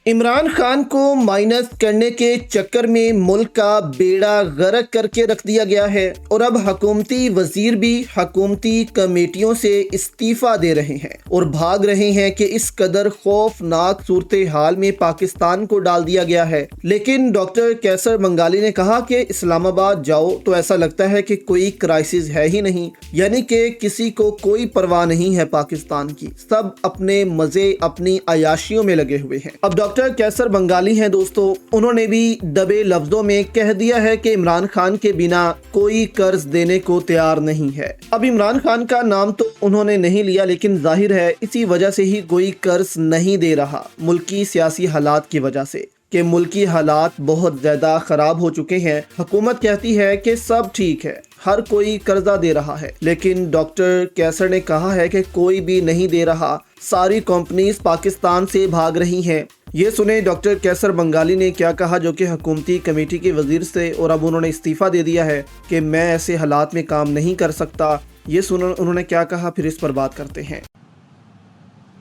इमरान खान को माइनस करने के चक्कर में मुल्क का बेड़ा गर्क करके रख दिया गया है और अब हुकूमती वजीर भी हुकूमती कमेटियों से इस्तीफा दे रहे हैं और भाग रहे हैं कि इस कदर खौफनाक सूरत हाल में पाकिस्तान को डाल दिया गया है। लेकिन डॉक्टर कैसर बंगाली ने कहा कि इस्लामाबाद जाओ तो ऐसा लगता है कि कोई क्राइसिस है ही नहीं, यानी कि किसी को कोई परवाह नहीं है पाकिस्तान की, सब अपने मजे अपनी अयाशियों में लगे हुए हैं। अब डॉक्टर कैसर बंगाली हैं दोस्तों, उन्होंने भी दबे लफ्जों में कह दिया है कि इमरान खान के बिना कोई कर्ज देने को तैयार नहीं है। अब इमरान खान का नाम तो उन्होंने नहीं लिया, लेकिन जाहिर है इसी वजह से ही कोई कर्ज नहीं दे रहा, मुल्की सियासी हालात की वजह से कि मुल्की हालात बहुत ज़्यादा ख़राब हो चुके हैं। हुकूमत कहती है कि सब ठीक है, हर कोई कर्जा दे रहा है, लेकिन डॉक्टर कैसर ने कहा है कि कोई भी नहीं दे रहा, सारी कंपनीज पाकिस्तान से भाग रही हैं। ये सुने डॉक्टर कैसर बंगाली ने क्या कहा, जो कि हुकूमती कमेटी के वजीर से, और अब उन्होंने इस्तीफ़ा दे दिया है कि मैं ऐसे हालात में काम नहीं कर सकता। ये सुनो उन्होंने क्या कहा, फिर इस पर बात करते हैं।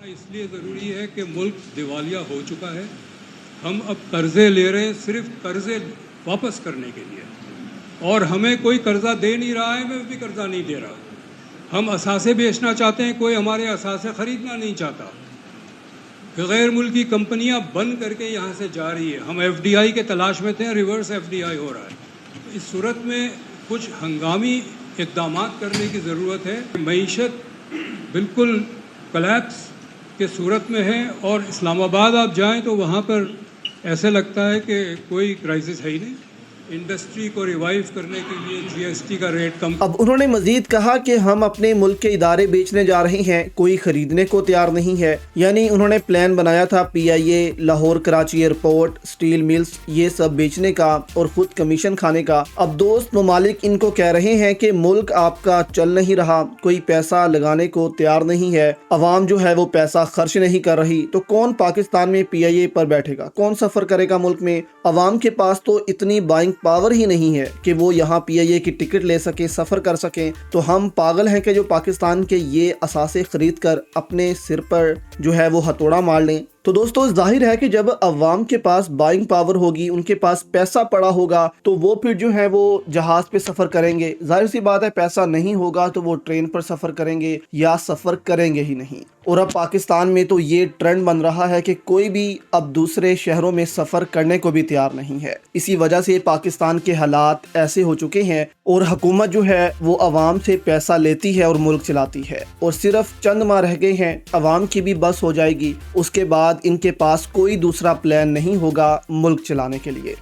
इसलिए ज़रूरी है कि मुल्क दिवालिया हो चुका है, हम अब कर्ज़े ले रहे हैं सिर्फ कर्ज़े वापस करने के लिए, और हमें कोई कर्ज़ा दे नहीं रहा है, मैं भी कर्ज़ा नहीं दे रहा। हम असासे बेचना चाहते हैं, कोई हमारे असासे ख़रीदना नहीं चाहता। गैर मुल्की कंपनियां बंद करके यहाँ से जा रही है। हम एफडीआई के तलाश में थे, रिवर्स एफडीआई हो रहा है। इस सूरत में कुछ हंगामी इक़दाम करने की ज़रूरत है। मईशत बिल्कुल कोलैप्स के सूरत में है, और इस्लामाबाद आप जाएं तो वहाँ पर ऐसे लगता है कि कोई क्राइसिस है ही नहीं। इंडस्ट्री को रिवाइव करने के लिए जीएसटी का रेट कम। अब उन्होंने मजीद कहा कि हम अपने मुल्क के इदारे बेचने जा रहे हैं, कोई खरीदने को तैयार नहीं है। यानी उन्होंने प्लान बनाया था PIA, Lahore Karachi airport, steel mills, ये सब बेचने का और खुद कमीशन खाने का। अब दोस्त ममालिक इनको कह रहे हैं कि मुल्क आपका चल नहीं रहा, कोई पैसा लगाने को तैयार नहीं है, अवाम जो है वो पैसा खर्च नहीं कर रही, तो कौन पाकिस्तान में पीआईए पर बैठेगा, कौन सफर करेगा मुल्क में। अवाम के पास तो इतनी बाइंग पावर ही नहीं है कि वो यहाँ पीआईए की टिकट ले सके, सफर कर सके। तो हम पागल हैं कि जो पाकिस्तान के ये असासे खरीद कर अपने सिर पर जो है वो हथौड़ा मार लें। तो दोस्तों जाहिर है कि जब अवाम के पास बाइंग पावर होगी, उनके पास पैसा पड़ा होगा, तो वो फिर जो है वो जहाज पे सफर करेंगे। जाहिर सी बात है पैसा नहीं होगा तो वो ट्रेन पर सफर करेंगे या सफर करेंगे ही नहीं। और अब पाकिस्तान में तो ये ट्रेंड बन रहा है कि कोई भी अब दूसरे शहरों में सफर करने को भी तैयार नहीं है। इसी वजह से पाकिस्तान के हालात ऐसे हो चुके हैं और हुकूमत जो है वो अवाम से पैसा लेती है और मुल्क चलाती है, और सिर्फ चंद माह रह गए हैं, अवाम की भी बस हो जाएगी। उसके बाद इनके पास कोई दूसरा प्लान नहीं होगा मुल्क चलाने के लिए।